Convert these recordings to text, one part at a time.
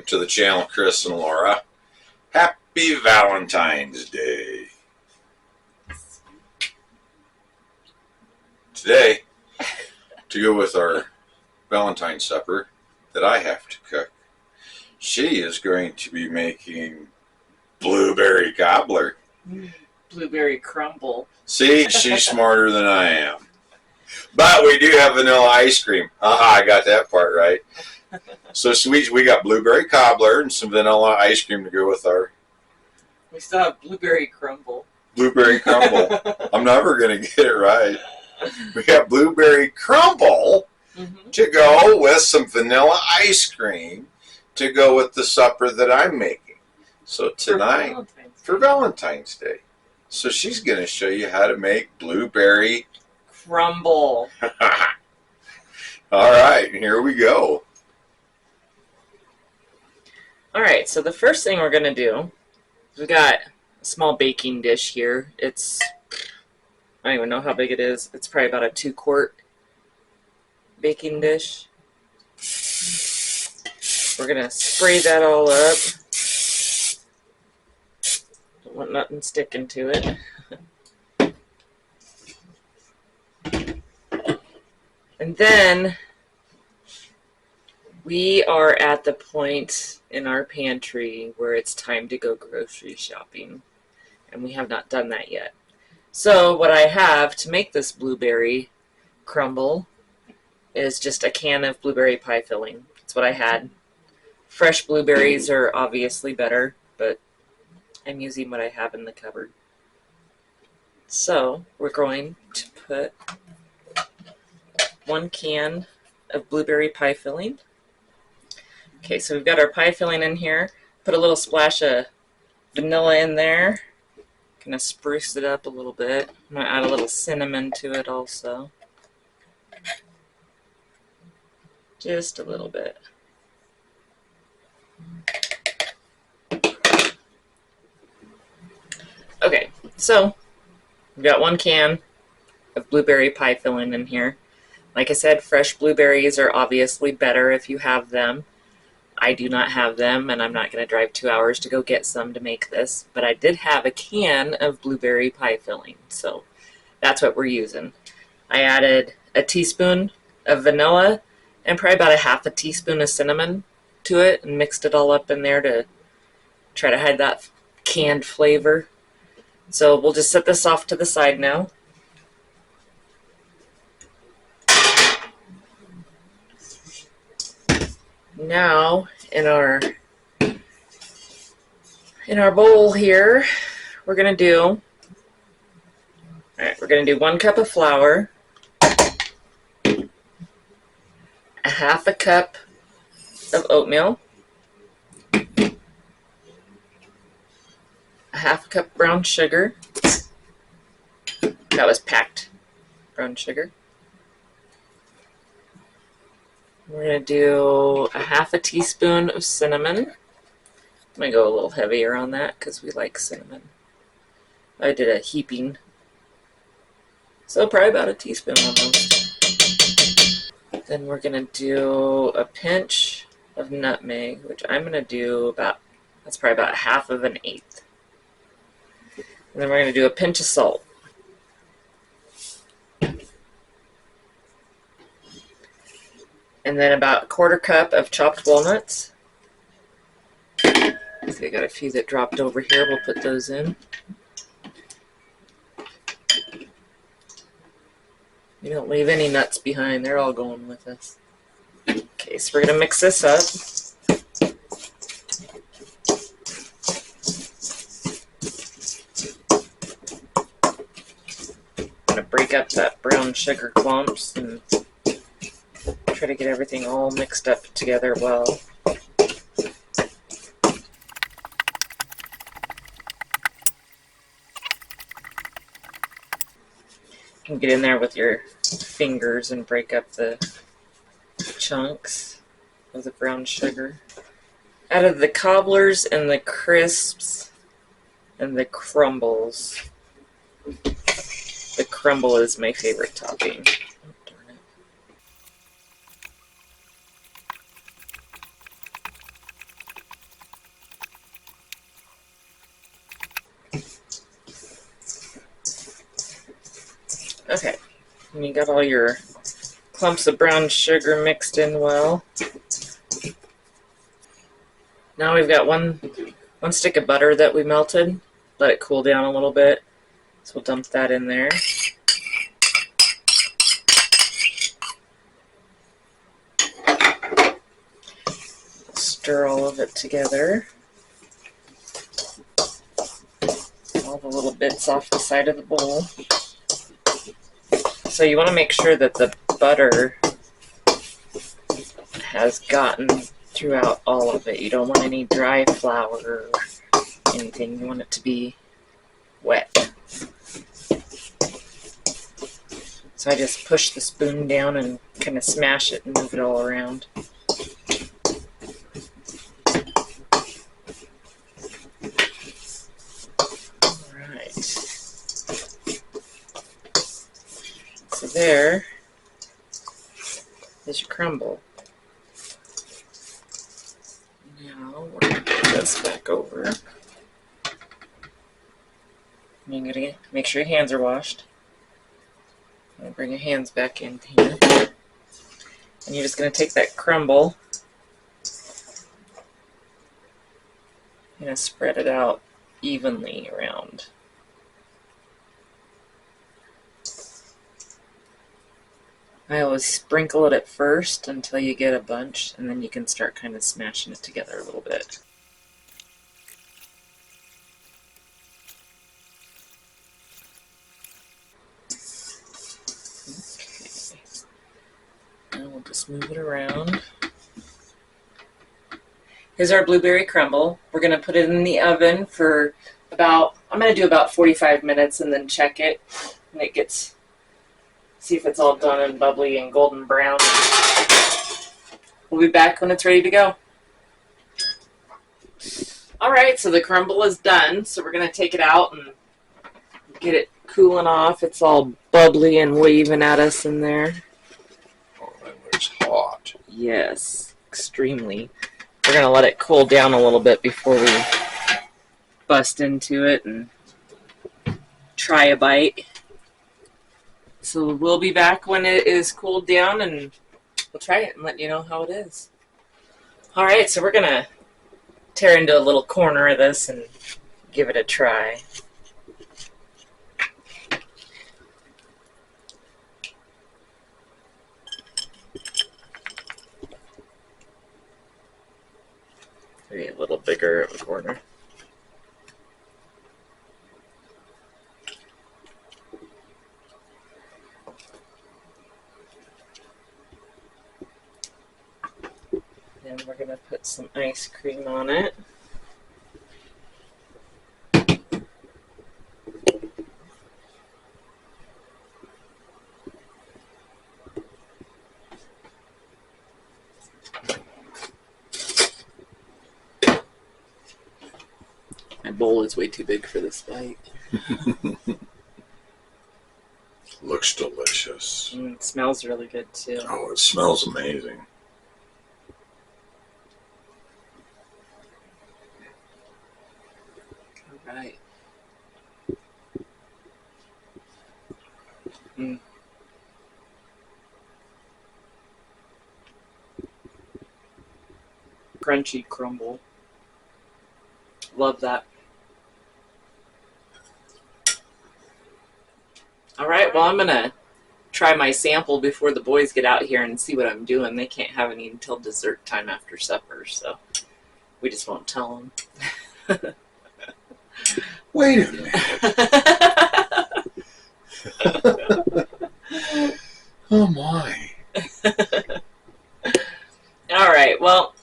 to the channel, Chris and Laura. Happy Valentine's Day. Today, to go with our Valentine supper that I have to cook, she is going to be making blueberry cobbler. Blueberry crumble. See, she's smarter than I am. But we do have vanilla ice cream. I got that part right. So sweet, we got blueberry cobbler and some vanilla ice cream to go with our... We still have blueberry crumble. Blueberry crumble. I'm never going to get it right. We got blueberry crumble to go with some vanilla ice cream to go with the supper that I'm making. So tonight, for Valentine's Day. So she's going to show you how to make blueberry crumble. All right, here we go. All right, so the first thing we're going to do, we've got a small baking dish here. It's, I don't even know how big it is. It's probably about a 2-quart baking dish. We're going to spray that all up. Don't want nothing sticking to it. And then we are at the point in our pantry where it's time to go grocery shopping. And we have not done that yet. So what I have to make this blueberry crumble is just a can of blueberry pie filling. That's what I had. Fresh blueberries are obviously better, but I'm using what I have in the cupboard. So we're going to put 1 can of blueberry pie filling. Okay, so we've got our pie filling in here. Put a little splash of vanilla in there. Gonna spruce it up a little bit. I'm gonna add a little cinnamon to it also. Just a little bit. Okay, so we've got 1 can of blueberry pie filling in here. Like I said, fresh blueberries are obviously better if you have them. I do not have them, and I'm not going to drive 2 hours to go get some to make this. But I did have a can of blueberry pie filling, so that's what we're using. I added a teaspoon of vanilla and probably about a half a teaspoon of cinnamon to it and mixed it all up in there to try to hide that canned flavor. So we'll just set this off to the side now. Now in our bowl here, we're gonna do 1 cup of flour, a half a cup of oatmeal, a half a cup brown sugar. That was packed brown sugar. We're going to do a half a teaspoon of cinnamon. I'm going to go a little heavier on that because we like cinnamon. I did a heaping. So probably about a teaspoon almost. Then we're going to do a pinch of nutmeg, which I'm going to do about, that's probably about 1/2 And then we're going to do a pinch of salt. And then about 1/4 cup of chopped walnuts. So I got a few that dropped over here. We'll put those in. We don't leave any nuts behind. They're all going with us. Okay, so we're going to mix this up. I'm going to break up that brown sugar clumps and try to get everything all mixed up together well. You can get in there with your fingers and break up the chunks of the brown sugar. Out of the cobblers and the crisps and the crumbles, the crumble is my favorite topping. Okay, and you got all your clumps of brown sugar mixed in well. Now we've got one stick of butter that we melted. Let it cool down a little bit. So we'll dump that in there. Stir all of it together. All the little bits off the side of the bowl. So you want to make sure that the butter has gotten throughout all of it. You don't want any dry flour or anything. You want it to be wet. So I just push the spoon down and kind of smash it and move it all around. Alright. So there is your crumble. Now we're going to put this back over. You're going to make sure your hands are washed. And bring your hands back in here. And you're just going to take that crumble and spread it out evenly around. I always sprinkle it at first until you get a bunch, and then you can start kind of smashing it together a little bit. And we'll just move it around. Here's our blueberry crumble. We're going to put it in the oven for I'm going to do about 45 minutes and then check it. And it gets, see if it's all done and bubbly and golden brown. We'll be back when it's ready to go. Alright, so the crumble is done. So we're going to take it out and get it cooling off. It's all bubbly and waving at us in there. It's hot. Yes, extremely. We're going to let it cool down a little bit before we bust into it and try a bite. So we'll be back when it is cooled down and we'll try it and let you know how it is. Alright, so we're going to tear into a little corner of this and give it a try. Maybe a little bigger of a corner. Then we're going to put some ice cream on it. My bowl is way too big for this bite. Looks delicious. It smells really good too. Oh, it smells amazing. All right. Crunchy crumble. Love that. All right, well, I'm going to try my sample before the boys get out here and see what I'm doing. They can't have any until dessert time after supper, so we just won't tell them. Wait a minute. Oh, my. All right, well,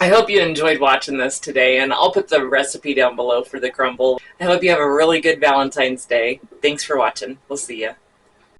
I hope you enjoyed watching this today, and I'll put the recipe down below for the crumble. I hope you have a really good Valentine's Day. Thanks for watching. We'll see ya.